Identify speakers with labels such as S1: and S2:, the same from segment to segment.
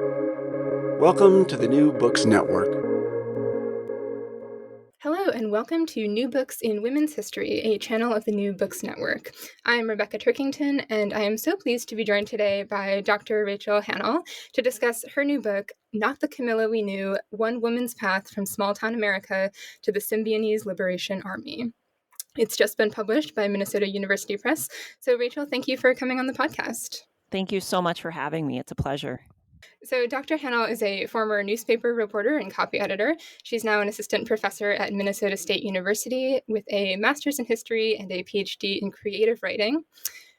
S1: Welcome to the New Books Network.
S2: Hello, and welcome to New Books in Women's History, a channel of the New Books Network. I'm Rebecca Turkington, and I am so pleased to be joined today by Dr. Rachael Hanel to discuss her new book, Not the Camilla We Knew, One Woman's Path from Small-Town America to the Symbionese Liberation Army. It's just been published by Minnesota University Press. So, Rachael, thank you for coming on the podcast.
S3: Thank you so much for having me. It's a pleasure.
S2: So Dr. Hanel is a former newspaper reporter and copy editor. She's now an assistant professor at Minnesota State University with a master's in history and a PhD in creative writing.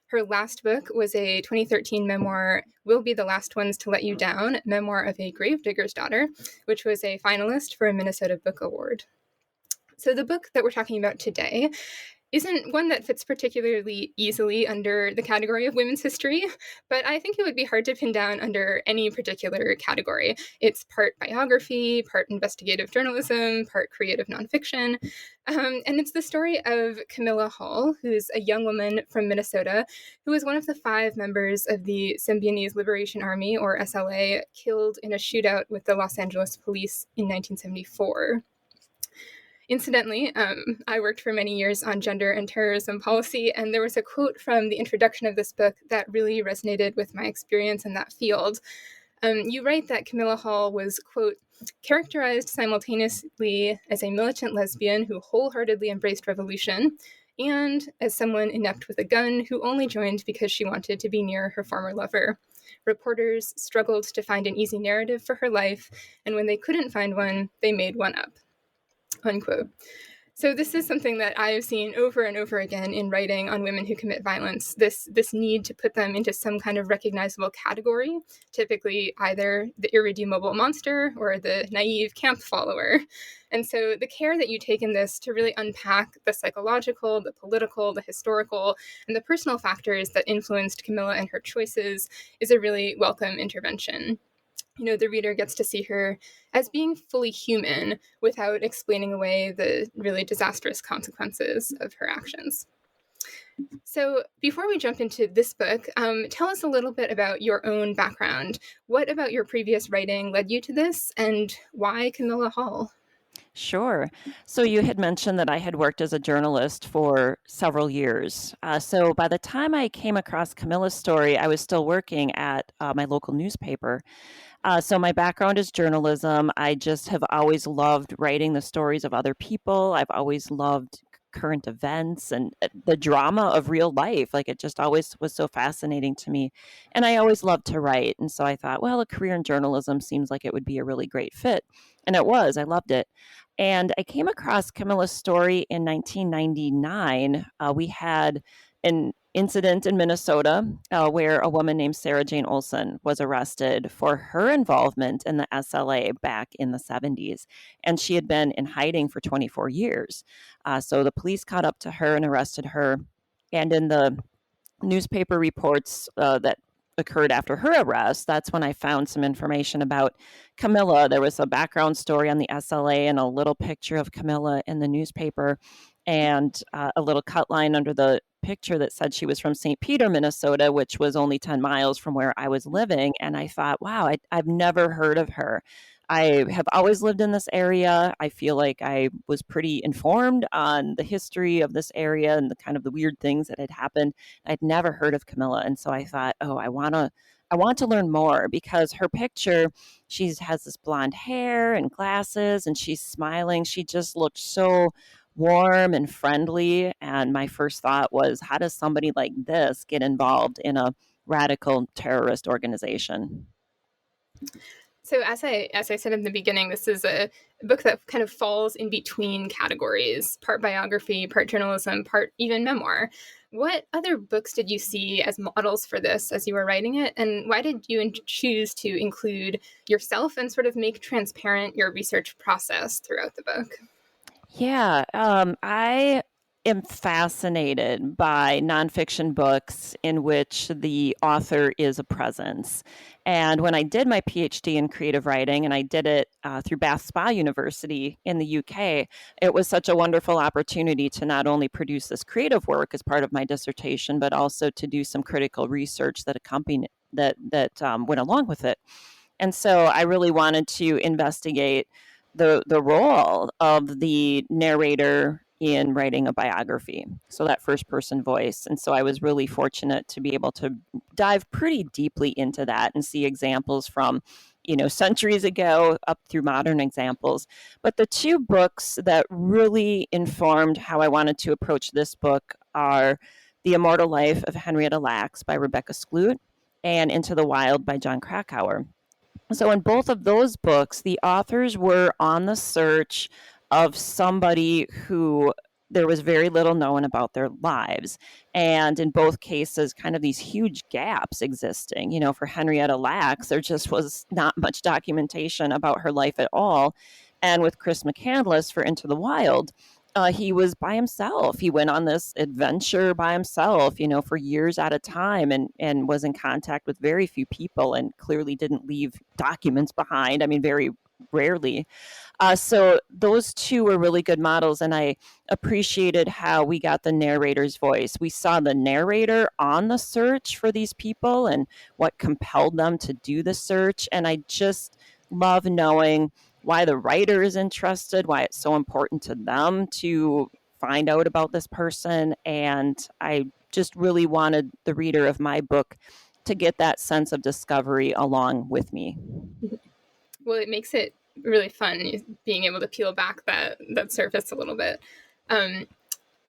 S2: Her last book was a 2013 memoir, We'll Be the Last Ones to Let You Down, Memoir of a Gravedigger's Daughter, which was a finalist for a Minnesota Book Award. So the book that we're talking about today isn't one that fits particularly easily under the category of women's history, but I think it would be hard to pin down under any particular category. It's part biography, part investigative journalism, part creative nonfiction, and it's the story of Camilla Hall, who's a young woman from Minnesota who was one of the 5 members of the Symbionese Liberation Army, or SLA, killed in a shootout with the Los Angeles police in 1974. Incidentally, I worked for many years on gender and terrorism policy, and there was a quote from the introduction of this book that really resonated with my experience in that field. You write that Camilla Hall was, quote, characterized simultaneously as a militant lesbian who wholeheartedly embraced revolution, and as someone inept with a gun who only joined because she wanted to be near her former lover. Reporters struggled to find an easy narrative for her life, and when they couldn't find one, they made one up. Unquote. So this is something that I have seen over and over again in writing on women who commit violence, this need to put them into some kind of recognizable category, typically either the irredeemable monster or the naive camp follower. And so the care that you take in this to really unpack the psychological, the political, the historical, and the personal factors that influenced Camilla and her choices is a really welcome intervention. The reader gets to see her as being fully human without explaining away the really disastrous consequences of her actions. So before we jump into this book, tell us a little bit about your own background. What about your previous writing led you to this, and why Camilla Hall?
S3: Sure. So you had mentioned that I had worked as a journalist for several years. So by the time I came across Camilla's story, I was still working at my local newspaper. So my background is journalism. I just have always loved writing the stories of other people. I've always loved current events and the drama of real life. Like, it just always was so fascinating to me. And I always loved to write. And so I thought, well, a career in journalism seems like it would be a really great fit. And it was. I loved it. And I came across Camilla's story in 1999. We had an incident in Minnesota where a woman named Sarah Jane Olson was arrested for her involvement in the SLA back in the 70s. And she had been in hiding for 24 years. So the police caught up to her and arrested her. And in the newspaper reports that occurred after her arrest, that's when I found some information about Camilla. There was a background story on the SLA and a little picture of Camilla in the newspaper, and a little cut line under the picture that said she was from St. Peter, Minnesota, which was only 10 miles from where I was living. And I thought, wow, I've never heard of her. I have always lived in this area. I feel like I was pretty informed on the history of this area and the kind of the weird things that had happened. I'd never heard of Camilla. And so I thought, oh, I want to learn more, because her picture, she has this blonde hair and glasses and she's smiling. She just looked so warm and friendly. And my first thought was, how does somebody like this get involved in a radical terrorist organization?
S2: So as I said in the beginning, this is a book that kind of falls in between categories, part biography, part journalism, part even memoir. What other books did you see as models for this as you were writing it? And why did you choose to include yourself and sort of make transparent your research process throughout the book?
S3: Yeah, I am fascinated by nonfiction books in which the author is a presence. And when I did my PhD in creative writing, and I did it through Bath Spa University in the UK, it was such a wonderful opportunity to not only produce this creative work as part of my dissertation, but also to do some critical research that accompanied that went along with it. And so I really wanted to investigate the role of the narrator in writing a biography, so that first person voice. And so I was really fortunate to be able to dive pretty deeply into that and see examples from, centuries ago up through modern examples. But the two books that really informed how I wanted to approach this book are The Immortal Life of Henrietta Lacks by Rebecca Skloot and Into the Wild by John Krakauer. So in both of those books, the authors were on the search of somebody who there was very little known about their lives. And in both cases, kind of these huge gaps existing. For Henrietta Lacks, there just was not much documentation about her life at all. And with Chris McCandless for Into the Wild, he was by himself. He went on this adventure by himself, for years at a time, and was in contact with very few people and clearly didn't leave documents behind. I mean, very rarely. So those two were really good models, and I appreciated how we got the narrator's voice. We saw the narrator on the search for these people and what compelled them to do the search. And I just love knowing why the writer is interested, why it's so important to them to find out about this person. And I just really wanted the reader of my book to get that sense of discovery along with me.
S2: Well, it makes it really fun being able to peel back that surface a little bit.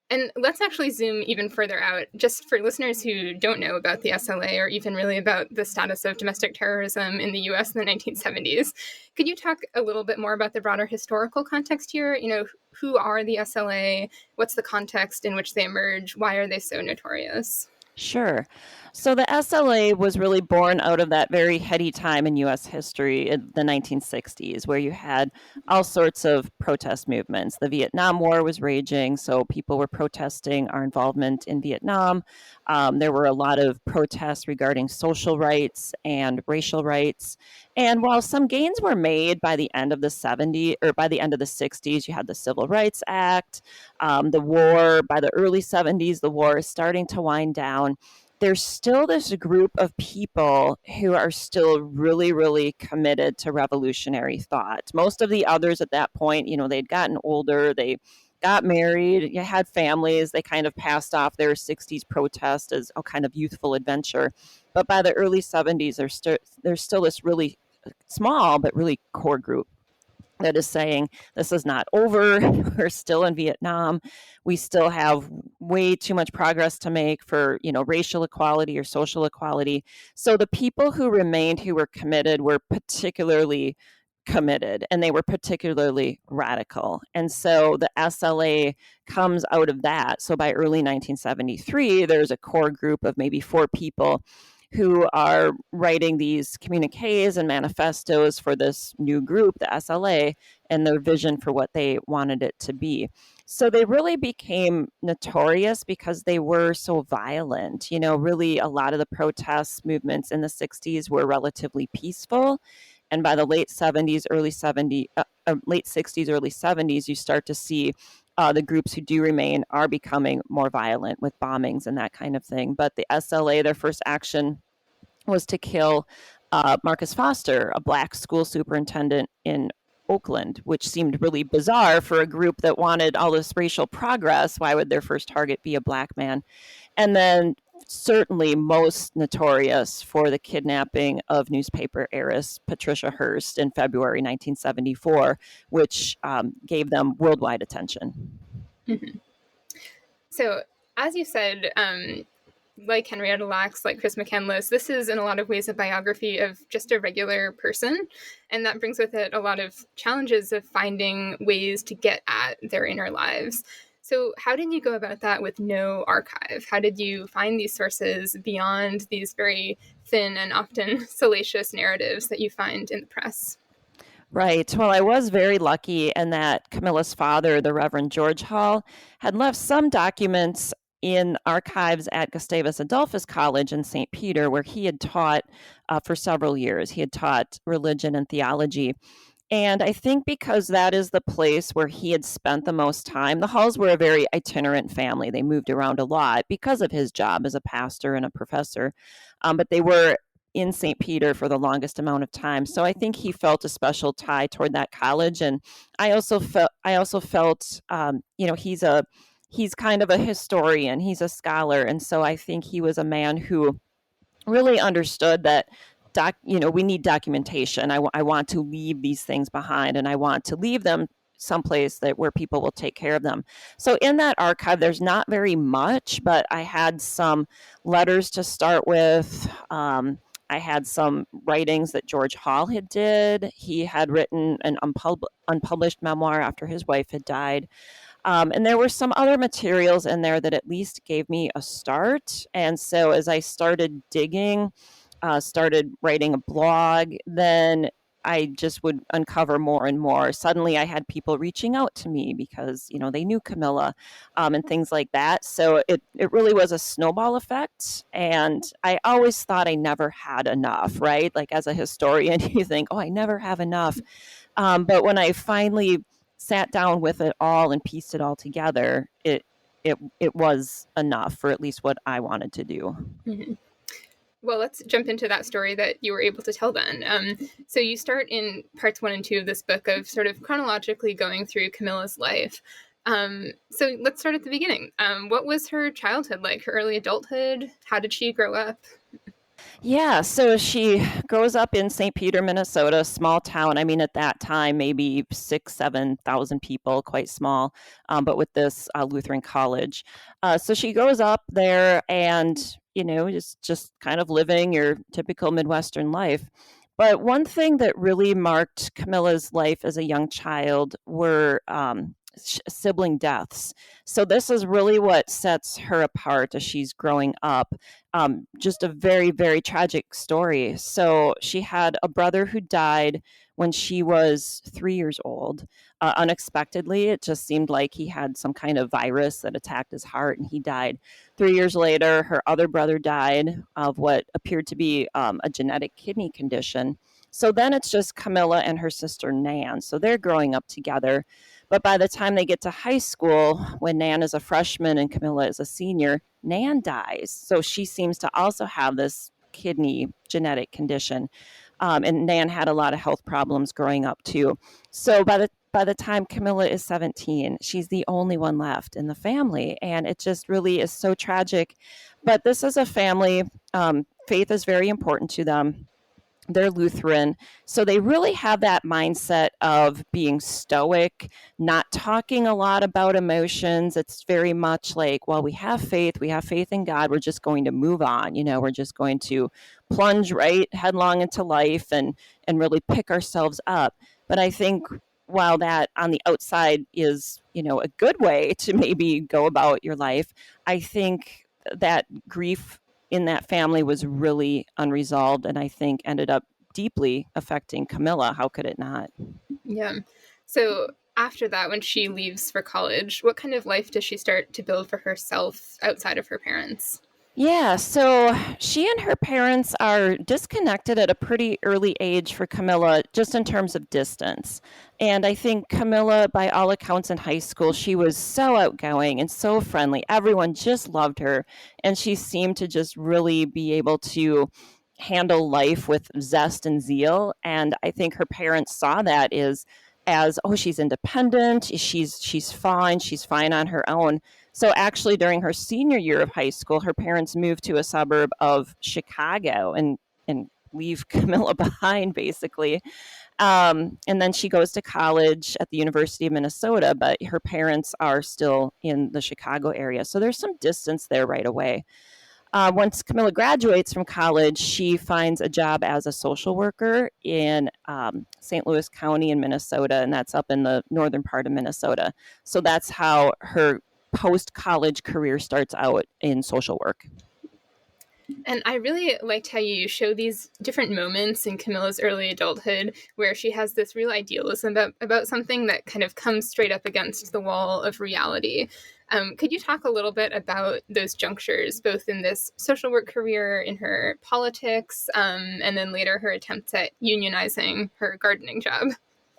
S2: And let's actually zoom even further out, just for listeners who don't know about the SLA or even really about the status of domestic terrorism in the US in the 1970s. Could you talk a little bit more about the broader historical context here? Who are the SLA? What's the context in which they emerge? Why are they so notorious?
S3: Sure. So the SLA was really born out of that very heady time in U.S. history in the 1960s, where you had all sorts of protest movements. The Vietnam War was raging, so people were protesting our involvement in Vietnam. There were a lot of protests regarding social rights and racial rights. And while some gains were made by the end of the 70s or by the end of the 60s, you had the Civil Rights Act, the war. By the early 70s, the war is starting to wind down. There's still this group of people who are still really, really committed to revolutionary thought. Most of the others at that point, they'd gotten older, they got married, had families, they kind of passed off their 60s protest as a kind of youthful adventure. But by the early 70s, there's still this really small but really core group that is saying this is not over. We're still in Vietnam. We still have way too much progress to make for, racial equality or social equality. So the people who remained, who were committed, were particularly committed, and they were particularly radical. And so the SLA comes out of that. So by early 1973, there's a core group of maybe 4 people who are writing these communiques and manifestos for this new group, the SLA, and their vision for what they wanted it to be. So they really became notorious because they were so violent. Really a lot of the protest movements in the 60s were relatively peaceful. And by the late 60s, early 70s, you start to see the groups who do remain are becoming more violent with bombings and that kind of thing. But the SLA, their first action was to kill Marcus Foster, a Black school superintendent in Oakland, which seemed really bizarre for a group that wanted all this racial progress. Why would their first target be a Black man? And then certainly most notorious for the kidnapping of newspaper heiress Patricia Hearst in February 1974, which gave them worldwide attention.
S2: Mm-hmm. So, as you said, like Henrietta Lacks, like Chris McCandless, this is in a lot of ways a biography of just a regular person. And that brings with it a lot of challenges of finding ways to get at their inner lives. So how did you go about that with no archive? How did you find these sources beyond these very thin and often salacious narratives that you find in the press?
S3: Right. Well, I was very lucky in that Camilla's father, the Reverend George Hall, had left some documents in archives at Gustavus Adolphus College in St. Peter, where he had taught for several years. He had taught religion and theology. And I think because that is the place where he had spent the most time, the Halls were a very itinerant family. They moved around a lot because of his job as a pastor and a professor. But they were in St. Peter for the longest amount of time. So I think he felt a special tie toward that college. And I also felt, he's kind of a historian. He's a scholar. And so I think he was a man who really understood that we need documentation. I want to leave these things behind, and I want to leave them someplace where people will take care of them. So in that archive, there's not very much, but I had some letters to start with. I had some writings that George Hall had did. He had written an unpublished memoir after his wife had died. And there were some other materials in there that at least gave me a start. And so as I started digging, started writing a blog, then I just would uncover more and more. Suddenly I had people reaching out to me because, they knew Camilla, and things like that. So it really was a snowball effect. And I always thought I never had enough, right? Like as a historian, you think, oh, I never have enough. But when I finally sat down with it all and pieced it all together, it was enough for at least what I wanted to do.
S2: Mm-hmm. Well, let's jump into that story that you were able to tell then. So you start in parts 1 and 2 of this book of sort of chronologically going through Camilla's life. So let's start at the beginning. What was her childhood like, her early adulthood? How did she grow up?
S3: Yeah, so she grows up in St. Peter, Minnesota, small town. I mean, at that time, maybe 7,000 people, quite small, but with this Lutheran college. So she grows up there and, just kind of living your typical Midwestern life. But one thing that really marked Camilla's life as a young child were sibling deaths. So this is really what sets her apart as she's growing up. Just a very, very tragic story. So she had a brother who died when she was 3 years old. Unexpectedly, it just seemed like he had some kind of virus that attacked his heart and he died. 3 years later, her other brother died of what appeared to be a genetic kidney condition. So then it's just Camilla and her sister Nan. So they're growing up together. But by the time they get to high school, when Nan is a freshman and Camilla is a senior, Nan dies. So she seems to also have this kidney genetic condition. And Nan had a lot of health problems growing up too. So by the time Camilla is 17, she's the only one left in the family. And it just really is so tragic. But this is a family, faith is very important to them. They're Lutheran. So they really have that mindset of being stoic, not talking a lot about emotions. It's very much like, well, we have faith in God. We're just going to move on. We're just going to plunge right headlong into life and really pick ourselves up. But I think while that on the outside is, a good way to maybe go about your life, I think that grief in that family was really unresolved, and I think ended up deeply affecting Camilla. How could it not?
S2: Yeah. So after that, when she leaves for college, what kind of life does she start to build for herself outside of her parents?
S3: Yeah, so she and her parents are disconnected at a pretty early age for Camilla, just in terms of distance. And I think Camilla, by all accounts in high school, she was so outgoing and so friendly. Everyone just loved her. And she seemed to just really be able to handle life with zest and zeal. And I think her parents saw that as, oh, she's independent, she's fine on her own. So actually, during her senior year of high school, her parents moved to a suburb of Chicago and leave Camilla behind, basically. And then she goes to college at the University of Minnesota, but her parents are still in the Chicago area. So there's some distance there right away. Once Camilla graduates from college, she finds a job as a social worker in St. Louis County in Minnesota, and that's up in the northern part of Minnesota. So that's how her post-college career starts out in social work.
S2: And I really liked how you show these different moments in Camilla's early adulthood where she has this real idealism about something that kind of comes straight up against the wall of reality. Could you talk a little bit about those junctures, both in this social work career, in her politics, and then later her attempts at unionizing her gardening job?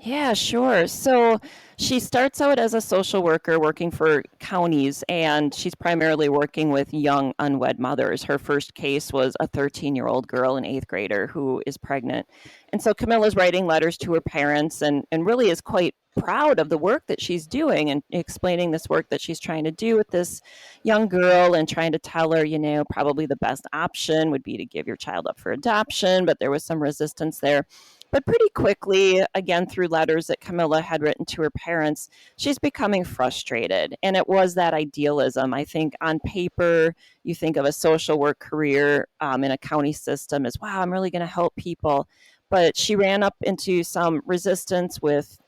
S3: Yeah, sure. So She starts out as a social worker working for counties, and she's primarily working with young unwed mothers. Her first case was a 13-year-old girl, an eighth grader, who is pregnant. And so Camilla's writing letters to her parents and really is quite proud of the work that she's doing and explaining this work that she's trying to do with this young girl and trying to tell her, probably the best option would be to give your child up for adoption, but there was some resistance there. But pretty quickly, again, through letters that Camilla had written to her parents, she's becoming frustrated. And it was that idealism. I think on paper, you think of a social work career in a county system as, wow, I'm really going to help people. But she ran up into some resistance with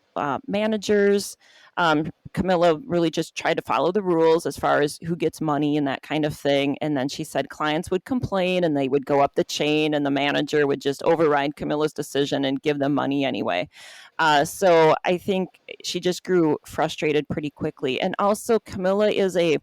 S3: managers. Camilla really just tried to follow the rules as far as who gets money and that kind of thing. And then she said clients would complain and they would go up the chain and the manager would just override Camilla's decision and give them money anyway. So I think she just grew frustrated pretty quickly. And also Camilla is a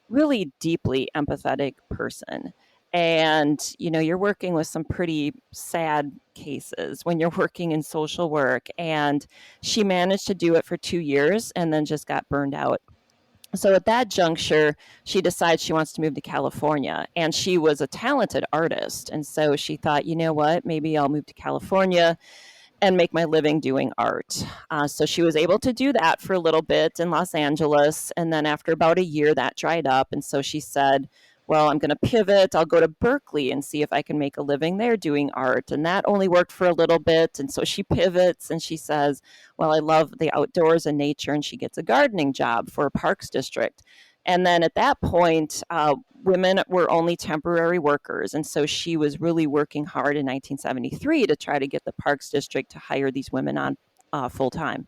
S3: really deeply empathetic person. And, you're working with some pretty sad cases when you're working in social work. And she managed to do it for 2 years and then just got burned out. So at that juncture, she decides she wants to move to California. And she was a talented artist. And so she thought, you know what, maybe I'll move to California and make my living doing art. So she was able to do that for a little bit in Los Angeles. And then after about a year, that dried up. And so she said, well, I'm going to pivot. I'll go to Berkeley and see if I can make a living there doing art. And that only worked for a little bit. And so she pivots and she says, well, I love the outdoors and nature. And she gets a gardening job for a parks district. And then at that point, women were only temporary workers. And so she was really working hard in 1973 to try to get the Parks District to hire these women on full time.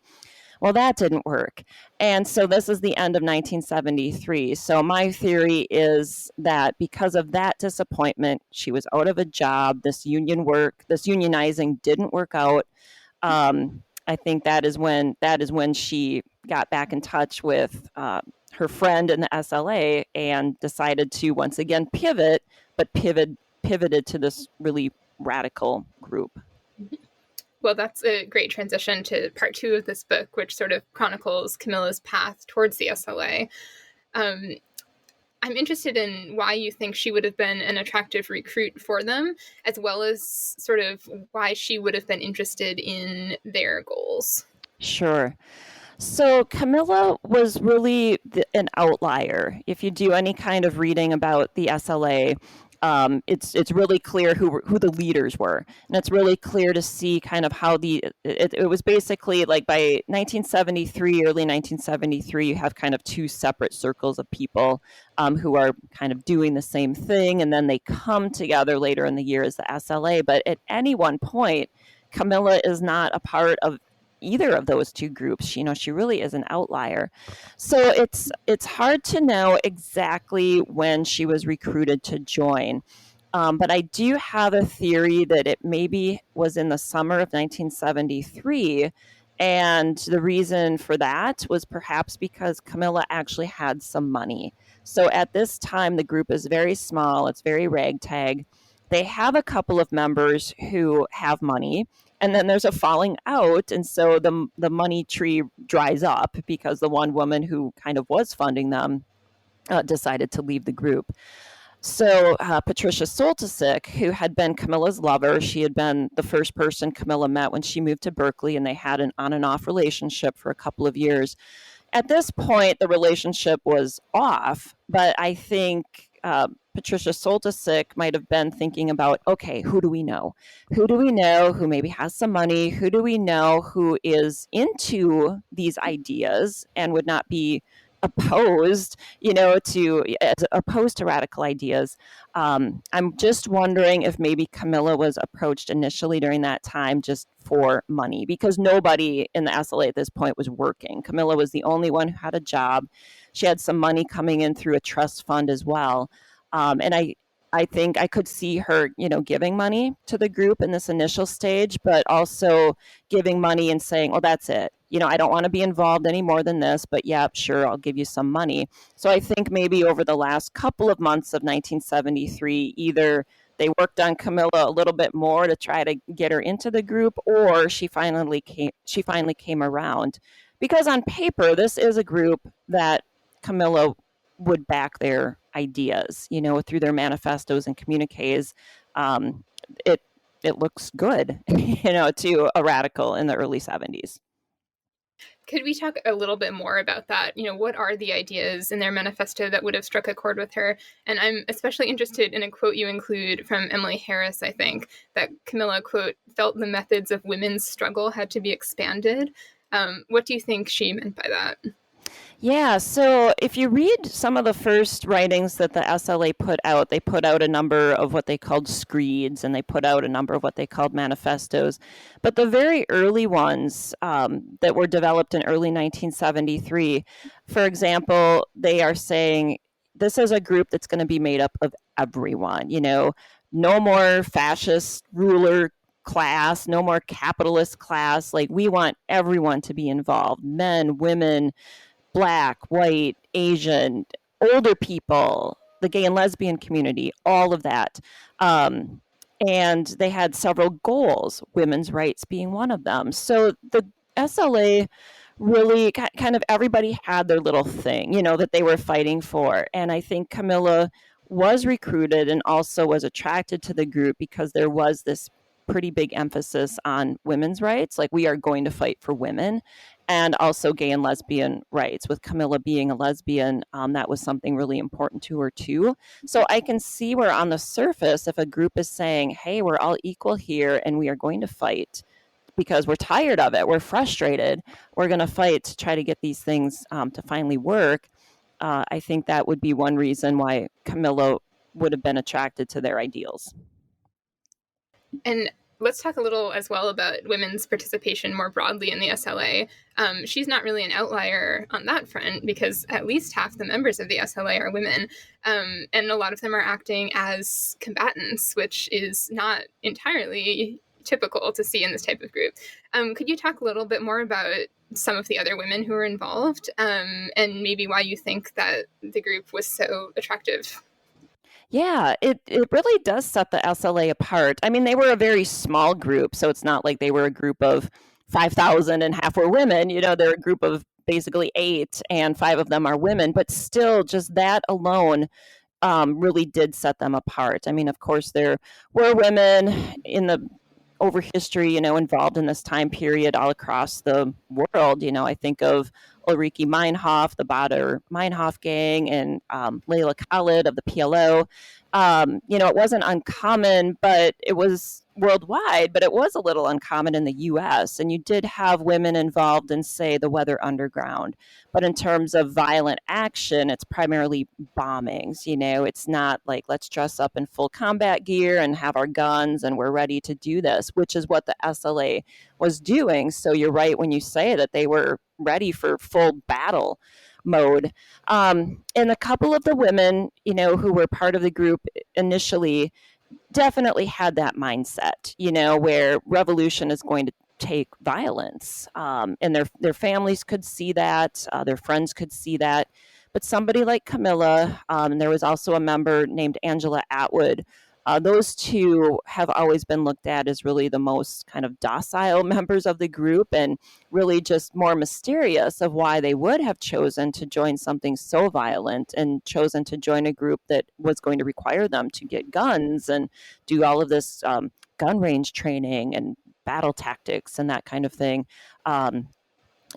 S3: Well, that didn't work. And so this is the end of 1973. So my theory is that because of that disappointment, she was out of a job. This unionizing didn't work out. I think that is when she got back in touch with her friend in the SLA and decided to once again pivot, but pivoted to this really radical group.
S2: Well, that's a great transition to part 2 of this book, which sort of chronicles Camilla's path towards the SLA. I'm interested in why you think she would have been an attractive recruit for them, as well as sort of why she would have been interested in their goals.
S3: Sure. So Camilla was really an outlier. If you do any kind of reading about the SLA, it's really clear who the leaders were, and it's really clear to see kind of how it was basically like by 1973, early 1973, you have kind of 2 separate circles of people who are kind of doing the same thing, and then they come together later in the year as the SLA. But at any one point, Camilla is not a part of either of those 2 groups. She really is an outlier. So it's hard to know exactly when she was recruited to join. But I do have a theory that it maybe was in the summer of 1973. And the reason for that was perhaps because Camilla actually had some money. So at this time, the group is very small. It's very ragtag. They have a couple of members who have money. And then there's a falling out. And so the money tree dries up because the one woman who kind of was funding them decided to leave the group. So Patricia Soltysik, who had been Camilla's lover, she had been the first person Camilla met when she moved to Berkeley, and they had an on and off relationship for a couple of years. At this point, the relationship was off, but I think Patricia Soltysik might have been thinking about, okay, who do we know? Who do we know who maybe has some money? Who do we know who is into these ideas and would not be opposed, to radical ideas? I'm just wondering if maybe Camilla was approached initially during that time just for money, because nobody in the SLA at this point was working. Camilla was the only one who had a job. She had some money coming in through a trust fund as well. And I think I could see her, giving money to the group in this initial stage, but also giving money and saying, oh, that's it. I don't want to be involved any more than this, but yeah, sure, I'll give you some money. So I think maybe over the last couple of months of 1973, either they worked on Camilla a little bit more to try to get her into the group, or she finally came around because on paper, this is a group that Camilla would back their ideas, through their manifestos and communiques. It it looks good, to a radical in the early 70s.
S2: Could we talk a little bit more about that? What are the ideas in their manifesto that would have struck a chord with her? And I'm especially interested in a quote you include from Emily Harris, I think, that Camilla, quote, felt the methods of women's struggle had to be expanded. What do you think she meant by that?
S3: Yeah, so if you read some of the first writings that the SLA put out, they put out a number of what they called screeds, and they put out a number of what they called manifestos. But the very early ones that were developed in early 1973, for example, they are saying this is a group that's going to be made up of everyone, no more fascist ruler class, no more capitalist class. Like, we want everyone to be involved, men, women, Black, white, Asian, older people, the gay and lesbian community, all of that. And they had several goals, women's rights being one of them. So the SLA really kind of everybody had their little thing, that they were fighting for. And I think Camilla was recruited and also was attracted to the group because there was this pretty big emphasis on women's rights. Like, we are going to fight for women, and also gay and lesbian rights. With Camilla being a lesbian, that was something really important to her too. So I can see where on the surface, if a group is saying, hey, we're all equal here and we are going to fight because we're tired of it, we're frustrated, we're going to fight to try to get these things to finally work. I think that would be one reason why Camilla would have been attracted to their ideals.
S2: And let's talk a little as well about women's participation more broadly in the SLA. She's not really an outlier on that front because at least half the members of the SLA are women. And a lot of them are acting as combatants, which is not entirely typical to see in this type of group. Could you talk a little bit more about some of the other women who were involved and maybe why you think that the group was so attractive?
S3: Yeah, it really does set the SLA apart. I mean, they were a very small group, so it's not like they were a group of 5,000 and half were women. They're a group of basically 8, and 5 of them are women. But still, just that alone really did set them apart. I mean, of course, there were women in the over history, involved in this time period all across the world. I think of Ulrike Meinhof, the Bader Meinhof gang, and Leila Khalid of the PLO. It wasn't uncommon, but it was worldwide, but it was a little uncommon in the US. And you did have women involved in, say, the Weather Underground. But in terms of violent action, it's primarily bombings. It's not like, let's dress up in full combat gear and have our guns and we're ready to do this, which is what the SLA was doing. So you're right when you say that they were ready for full battle mode. And a couple of the women, who were part of the group initially definitely had that mindset, where revolution is going to take violence. And their families could see that, their friends could see that. But somebody like Camilla, and there was also a member named Angela Atwood, those two have always been looked at as really the most kind of docile members of the group, and really just more mysterious of why they would have chosen to join something so violent and chosen to join a group that was going to require them to get guns and do all of this gun range training and battle tactics and that kind of thing.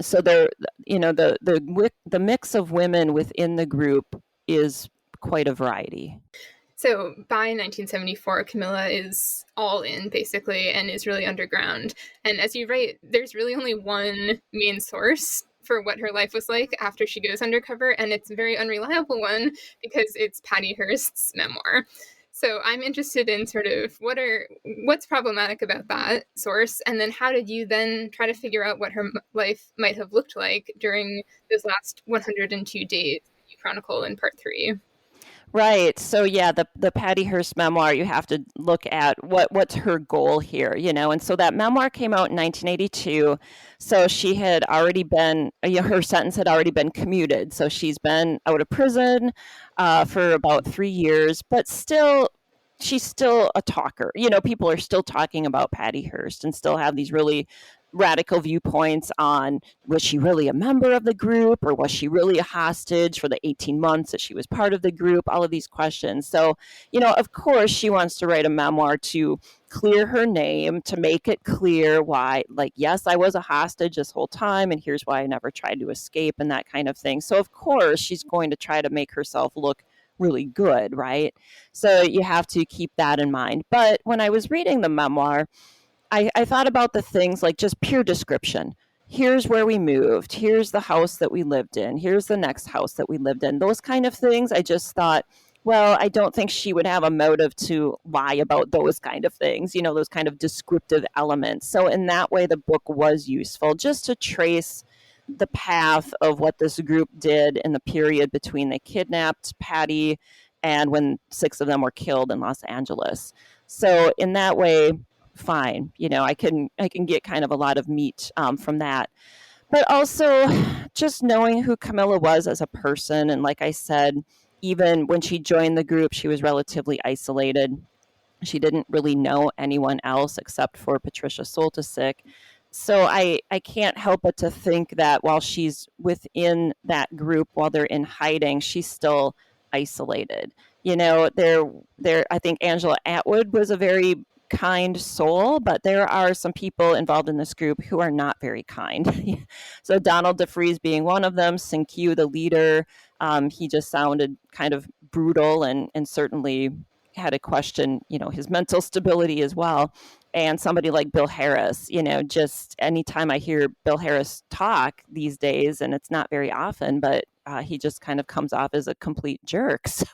S3: So there, the mix of women within the group is quite a variety.
S2: So by 1974, Camilla is all in, basically, and is really underground. And as you write, there's really only one main source for what her life was like after she goes undercover, and it's a very unreliable one because it's Patty Hearst's memoir. So I'm interested in sort of what's problematic about that source, and then how did you then try to figure out what her life might have looked like during those last 102 days you chronicle in part 3?
S3: Right. So yeah, the Patty Hearst memoir, you have to look at what's her goal here, and so that memoir came out in 1982. So she had already been, her sentence had already been commuted. So she's been out of prison for about 3 years, but still, she's still a talker. People are still talking about Patty Hearst and still have these really radical viewpoints on, was she really a member of the group, or was she really a hostage for the 18 months that she was part of the group? All of these questions. So, of course, she wants to write a memoir to clear her name, to make it clear why, like, yes, I was a hostage this whole time, and here's why I never tried to escape, and that kind of thing. So, of course, she's going to try to make herself look really good, right? So you have to keep that in mind. But when I was reading the memoir, I thought about the things like just pure description. Here's where we moved. Here's the house that we lived in. Here's the next house that we lived in. Those kind of things. I just thought, well, I don't think she would have a motive to lie about those kind of things, those kind of descriptive elements. So in that way, the book was useful just to trace the path of what this group did in the period between they kidnapped Patty and when 6 of them were killed in Los Angeles. So in that way, fine. I can get kind of a lot of meat from that. But also just knowing who Camilla was as a person. And like I said, even when she joined the group, she was relatively isolated. She didn't really know anyone else except for Patricia Soltysik. So I can't help but to think that while she's within that group, while they're in hiding, she's still isolated. I think Angela Atwood was a very kind soul, but there are some people involved in this group who are not very kind. So Donald DeFreeze being one of them, Sinkyu, the leader, he just sounded kind of brutal and certainly had to question, his mental stability as well. And somebody like Bill Harris, just anytime I hear Bill Harris talk these days, and it's not very often, but he just kind of comes off as a complete jerk. So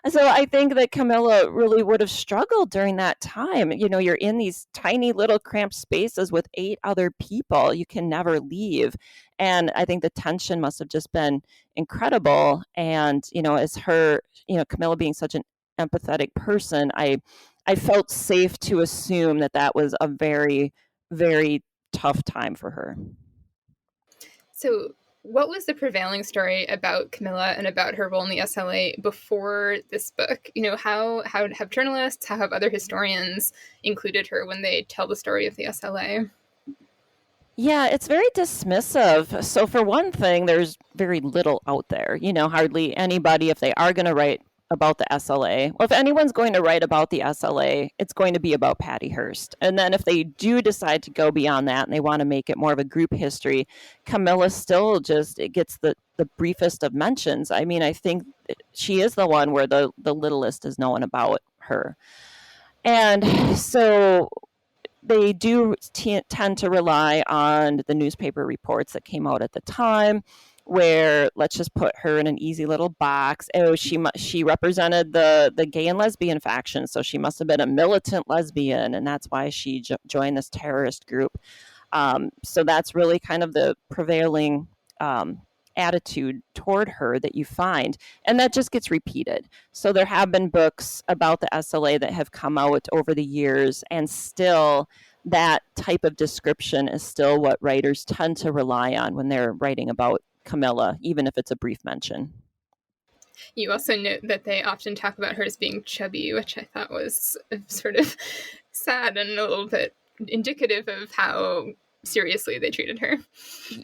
S3: I think that Camilla really would have struggled during that time. You're in these tiny little cramped spaces with 8 other people. You can never leave. And I think the tension must have just been incredible. And, as her, Camilla being such an empathetic person, I felt safe to assume that was a very, very tough time for her.
S2: So what was the prevailing story about Camilla and about her role in the SLA before this book? How have journalists, how have other historians included her when they tell the story of the SLA?
S3: Yeah, it's very dismissive. So for one thing, there's very little out there. Hardly anybody, if they are going to write about the SLA. Well, if anyone's going to write about the SLA, it's going to be about Patty Hearst. And then if they do decide to go beyond that and they want to make it more of a group history, Camilla still just gets the briefest of mentions. I mean, I think she is the one where the littlest is known about her. And so they do tend to rely on the newspaper reports that came out at the time, where let's just put her in an easy little box. Oh, she represented the gay and lesbian faction, so she must have been a militant lesbian, and that's why she joined this terrorist group. So that's really kind of the prevailing attitude toward her that you find, and that just gets repeated. So there have been books about the SLA that have come out over the years, and still that type of description is still what writers tend to rely on when they're writing about Camilla, even if it's a brief mention.
S2: You also note that they often talk about her as being chubby, which I thought was sort of sad and a little bit indicative of how seriously they treated her.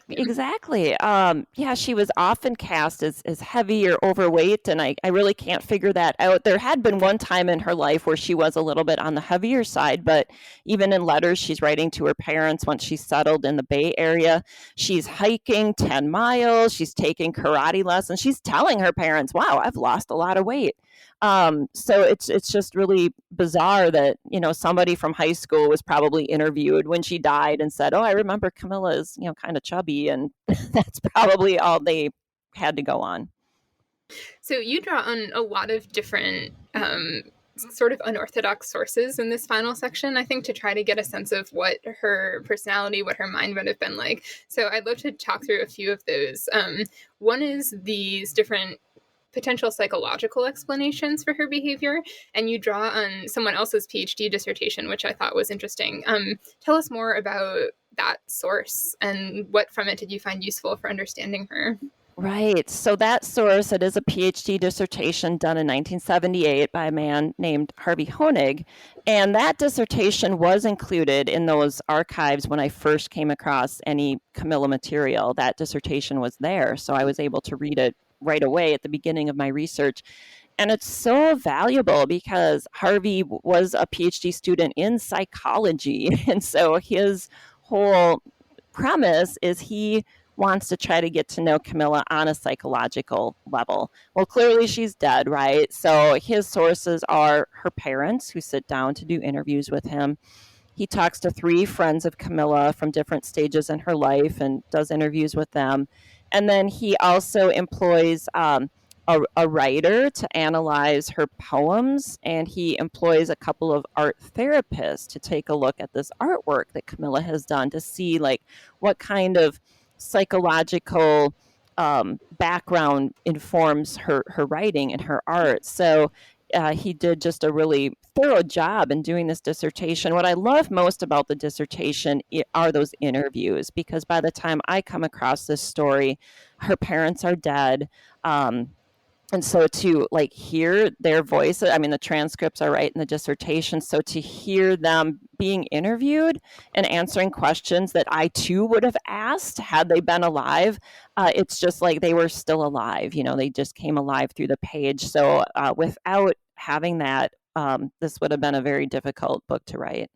S3: Exactly. Yeah, she was often cast as heavy or overweight, and I really can't figure that out. There had been one time in her life where she was a little bit on the heavier side, but even in letters she's writing to her parents once she's settled in the Bay Area, she's hiking 10 miles, she's taking karate lessons, she's telling her parents, wow, I've lost a lot of weight. So it's just really bizarre that, somebody from high school was probably interviewed when she died and said, oh, I remember Camilla is, kind of chubby, and that's probably all they had to go on.
S2: So you draw on a lot of different sort of unorthodox sources in this final section, I think, to try to get a sense of what her personality, what her mind would have been like. So I'd love to talk through a few of those. One is these different potential psychological explanations for her behavior, and you draw on someone else's PhD dissertation, which I thought was interesting. Tell us more about that source and what from it did you find useful for understanding her?
S3: Right. So that source, it is a PhD dissertation done in 1978 by a man named Harvey Honig. And that dissertation was included in those archives when I first came across any Camilla material. That dissertation was there. So I was able to read it right away at the beginning of my research. And it's so valuable because Harvey was a PhD student in psychology. And so his whole premise is he wants to try to get to know Camilla on a psychological level. Well, clearly she's dead, right? So his sources are her parents who sit down to do interviews with him. He talks to 3 friends of Camilla from different stages in her life and does interviews with them. And then he also employs a writer to analyze her poems, and he employs a couple of art therapists to take a look at this artwork that Camilla has done to see like what kind of psychological background informs her writing and her art. So he did just a really thorough job in doing this dissertation. What I love most about the dissertation are those interviews, because by the time I come across this story, her parents are dead. And so to like hear their voice, I mean, the transcripts are right in the dissertation. So to hear them being interviewed and answering questions that I too would have asked had they been alive, it's just like they were still alive. You know, they just came alive through the page. So without having that, this would have been a very difficult book to write.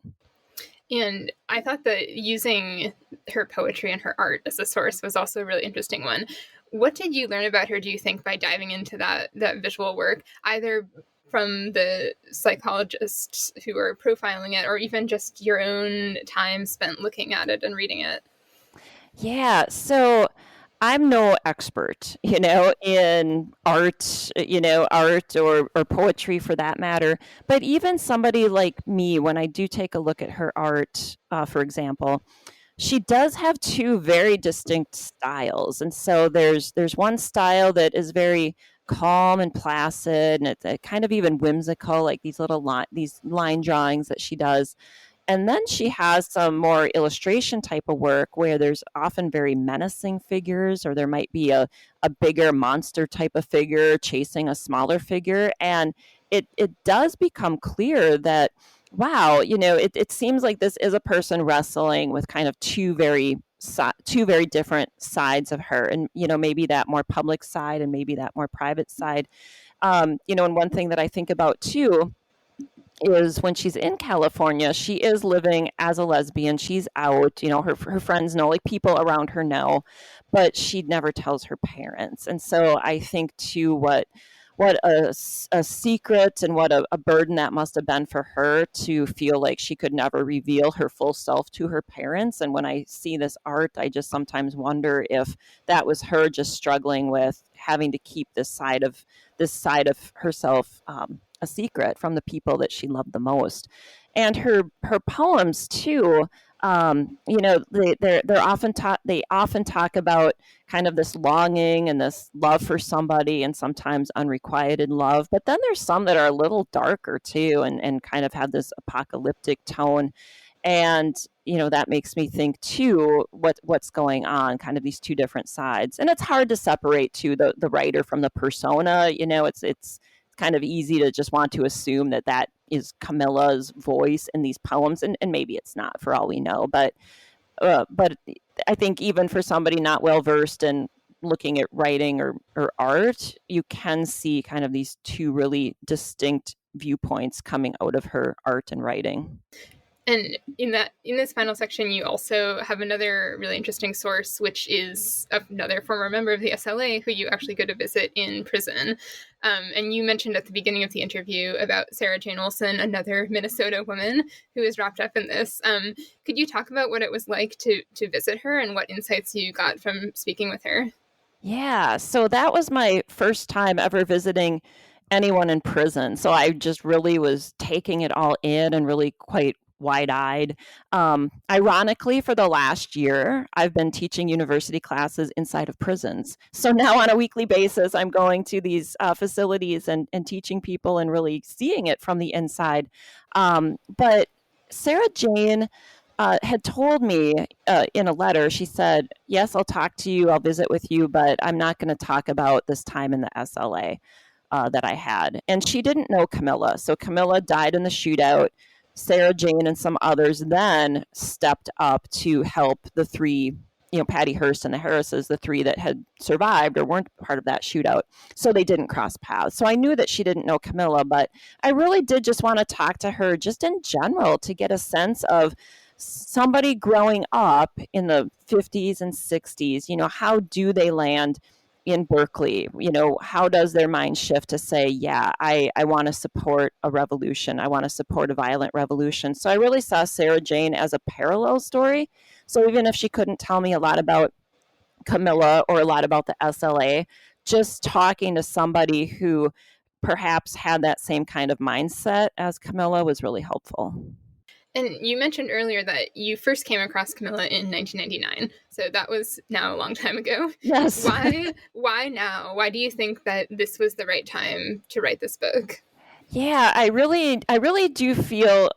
S2: And I thought that using her poetry and her art as a source was also a really interesting one. What did you learn about her, do you think, by diving into that visual work, either from the psychologists who are profiling it or even just your own time spent looking at it and reading it?
S3: Yeah, so I'm no expert, you know, in art, art or poetry for that matter. But even somebody like me, when I do take a look at her art, for example, she does have 2 very distinct styles. And so there's one style that is very calm and placid, and it's kind of even whimsical, like these line drawings that she does. And then she has some more illustration type of work where there's often very menacing figures, or there might be a bigger monster type of figure chasing a smaller figure. And it does become clear that, wow, it seems like this is a person wrestling with kind of two very different sides of her. And, maybe that more public side and maybe that more private side. And one thing that I think about too is when she's in California, she is living as a lesbian. She's out, her friends know, like people around her know, but she never tells her parents. And so I think too, what a secret and what a burden that must have been for her to feel like she could never reveal her full self to her parents. And when I see this art, I just sometimes wonder if that was her just struggling with having to keep this side of herself a secret from the people that she loved the most. And her poems too, they often talk about kind of this longing and this love for somebody, and sometimes unrequited love. But then there's some that are a little darker too, and kind of have this apocalyptic tone. And that makes me think too, what's going on, kind of these 2 different sides. And it's hard to separate too the writer from the persona. It's kind of easy to just want to assume that is Camilla's voice in these poems, and maybe it's not, for all we know. But I think even for somebody not well versed in looking at writing or art, you can see kind of these 2 really distinct viewpoints coming out of her art and writing.
S2: And in this final section, you also have another really interesting source, which is another former member of the SLA who you actually go to visit in prison. And you mentioned at the beginning of the interview about Sarah Jane Olson, another Minnesota woman who is wrapped up in this. Could you talk about what it was like to visit her and what insights you got from speaking with her?
S3: Yeah, so that was my first time ever visiting anyone in prison. So I just really was taking it all in and really quite wide-eyed. Ironically, for the last year, I've been teaching university classes inside of prisons. So now on a weekly basis, I'm going to these facilities and teaching people and really seeing it from the inside. But Sarah Jane had told me in a letter, she said, yes, I'll talk to you, I'll visit with you, but I'm not going to talk about this time in the SLA that I had. And she didn't know Camilla. So Camilla died in the shootout. Sarah Jane and some others then stepped up to help the three, Patty Hearst and the Harrises, the three that had survived or weren't part of that shootout. So they didn't cross paths. So I knew that she didn't know Camilla, but I really did just want to talk to her just in general to get a sense of somebody growing up in the 50s and 60s, how do they land in Berkeley? How does their mind shift to say, yeah, I want to support a revolution. I want to support a violent revolution. So I really saw Sarah Jane as a parallel story. So even if she couldn't tell me a lot about Camilla or a lot about the SLA, just talking to somebody who perhaps had that same kind of mindset as Camilla was really helpful.
S2: And you mentioned earlier that you first came across Camilla in 1999. So that was now a long time ago.
S3: Yes.
S2: Why now? Why do you think that this was the right time to write this book?
S3: Yeah, I really do feel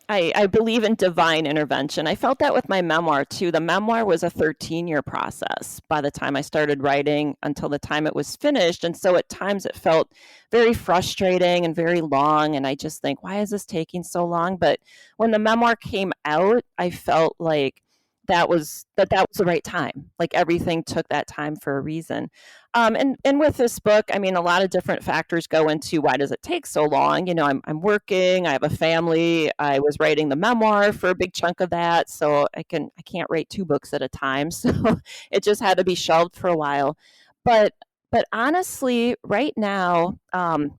S3: I believe in divine intervention. I felt that with my memoir too. The memoir was a 13-year process by the time I started writing until the time it was finished. And so at times it felt very frustrating and very long. And I just think, why is this taking so long? But when the memoir came out, I felt like that was the right time. Like everything took that time for a reason. And with this book, I mean, a lot of different factors go into why does it take so long? I'm working, I have a family, I was writing the memoir for a big chunk of that, so I can't write 2 books at a time, so it just had to be shelved for a while. But honestly, right now,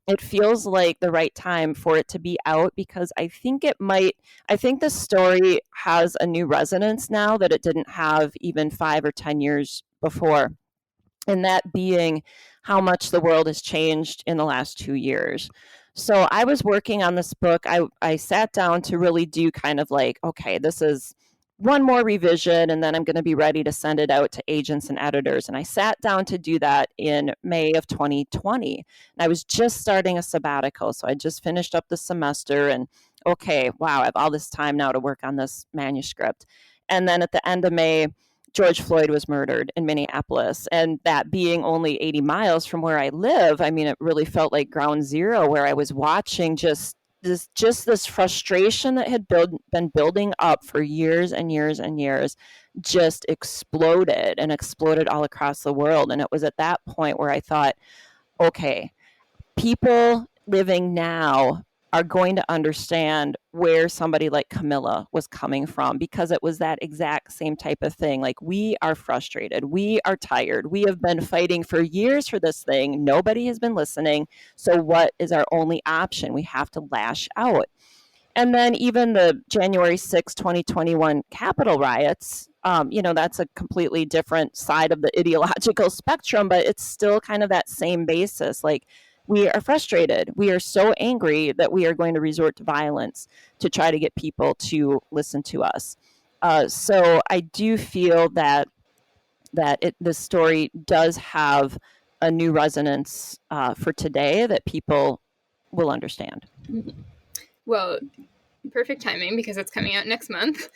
S3: it feels like the right time for it to be out because I think the story has a new resonance now that it didn't have even 5 or 10 years before. And that being how much the world has changed in the last 2 years. So I was working on this book. I sat down to really do kind of like, okay, this is one more revision, and then I'm going to be ready to send it out to agents and editors. And I sat down to do that in May of 2020. And I was just starting a sabbatical. So I just finished up the semester and, okay, wow, I have all this time now to work on this manuscript. And then at the end of May, George Floyd was murdered in Minneapolis. And that being only 80 miles from where I live, I mean, it really felt like ground zero where I was watching just this frustration that had been building up for years and years and years just exploded all across the world. And it was at that point where I thought, okay, people living now are going to understand where somebody like Camilla was coming from because it was that exact same type of thing. Like, we are frustrated. We are tired. We have been fighting for years for this thing. Nobody has been listening. So what is our only option? We have to lash out. And then even the January 6, 2021 Capitol riots, that's a completely different side of the ideological spectrum, but it's still kind of that same basis. Like, we are frustrated. We are so angry that we are going to resort to violence to try to get people to listen to us. So I do feel that this story does have a new resonance for today that people will understand.
S2: Well, perfect timing because it's coming out next month.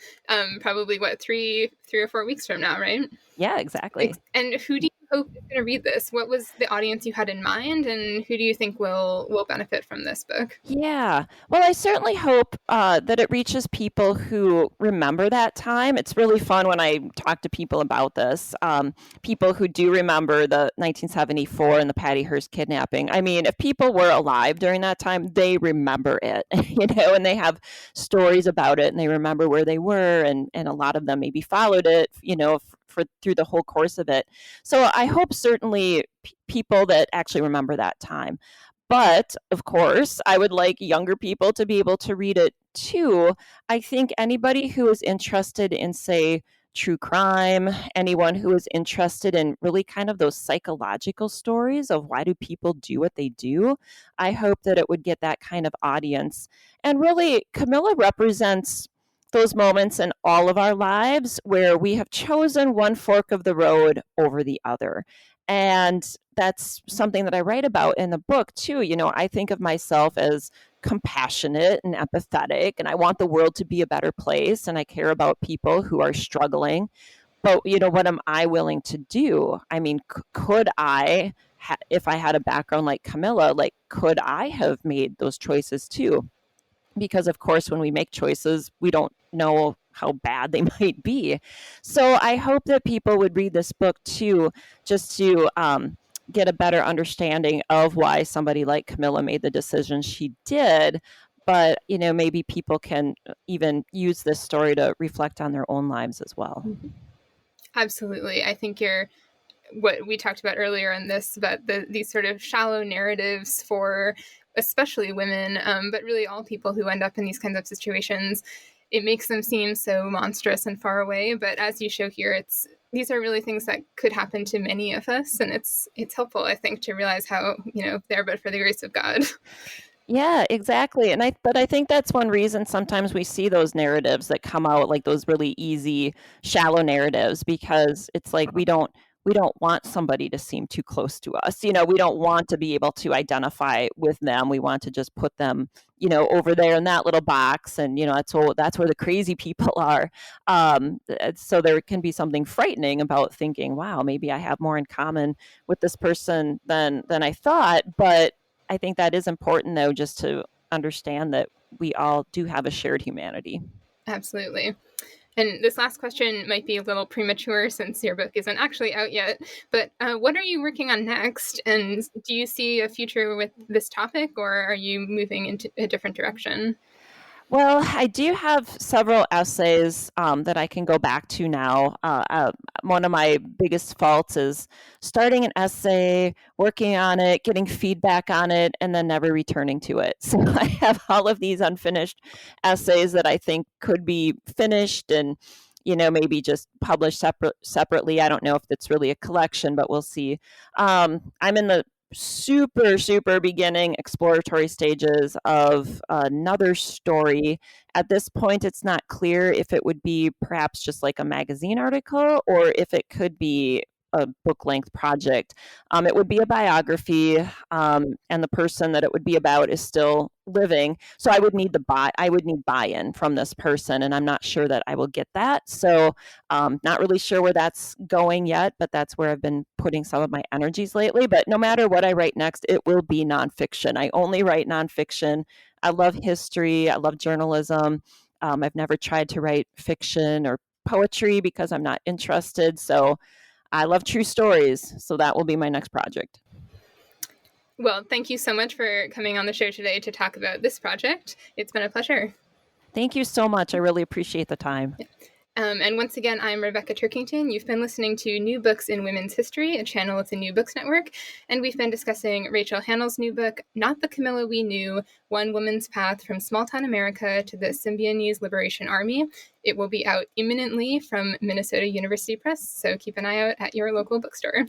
S2: Probably 3 or 4 weeks from now, right?
S3: Yeah, exactly.
S2: And who do you hope is going to read this? What was the audience you had in mind, and who do you think will benefit from this book?
S3: Yeah, well, I certainly hope that it reaches people who remember that time. It's really fun when I talk to people about this, people who do remember the 1974 and the Patty Hearst kidnapping. I mean, if people were alive during that time, they remember it, and they have stories about it, and they remember where they were, and a lot of them maybe followed it, through the whole course of it. So I hope certainly people that actually remember that time. But of course, I would like younger people to be able to read it too. I think anybody who is interested in, say, true crime, anyone who is interested in really kind of those psychological stories of why do people do what they do, I hope that it would get that kind of audience. And really, Camilla represents those moments in all of our lives where we have chosen one fork of the road over the other. And that's something that I write about in the book too. I think of myself as compassionate and empathetic, and I want the world to be a better place, and I care about people who are struggling. But, what am I willing to do? I mean, could I, if I had a background like Camilla, like, could I have made those choices too? Because, of course, when we make choices, we don't know how bad they might be. So I hope that people would read this book too, just to get a better understanding of why somebody like Camilla made the decision she did. But, maybe people can even use this story to reflect on their own lives as well.
S2: Absolutely. I think what we talked about earlier in this, about these sort of shallow narratives for especially women, but really all people who end up in these kinds of situations, it makes them seem so monstrous and far away. But as you show here, these are really things that could happen to many of us. And it's helpful, I think, to realize how, they're but for the grace of God.
S3: Yeah, exactly. But I think that's one reason sometimes we see those narratives that come out, like those really easy, shallow narratives, because it's like we don't want somebody to seem too close to us. We don't want to be able to identify with them. We want to just put them, over there in that little box, and that's where the crazy people are. So there can be something frightening about thinking, wow, maybe I have more in common with this person than I thought. But I think that is important, though, just to understand that we all do have a shared humanity.
S2: Absolutely. And this last question might be a little premature since your book isn't actually out yet, but what are you working on next? And do you see a future with this topic, or are you moving into a different direction?
S3: Well, I do have several essays that I can go back to now. One of my biggest faults is starting an essay, working on it, getting feedback on it, and then never returning to it. So I have all of these unfinished essays that I think could be finished and, maybe just published separately. I don't know if it's really a collection, but we'll see. I'm in the super beginning exploratory stages of another story. At this point, it's not clear if it would be perhaps just like a magazine article or if it could be a book-length project. It would be a biography, and the person that it would be about is still living. So I would need buy-in from this person, and I'm not sure that I will get that. So not really sure where that's going yet, but that's where I've been putting some of my energies lately. But no matter what I write next, it will be nonfiction. I only write nonfiction. I love history. I love journalism. I've never tried to write fiction or poetry because I'm not interested. So I love true stories, so that will be my next project.
S2: Well, thank you so much for coming on the show today to talk about this project. It's been a pleasure.
S3: Thank you so much. I really appreciate the time.
S2: Yeah. And once again, I'm Rebecca Turkington. You've been listening to New Books in Women's History, a channel of the New Books Network, and we've been discussing Rachael Hanel's new book, Not the Camilla We Knew, One Woman's Path from Small-Town America to the Symbionese Liberation Army. It will be out imminently from Minnesota University Press, so keep an eye out at your local bookstore.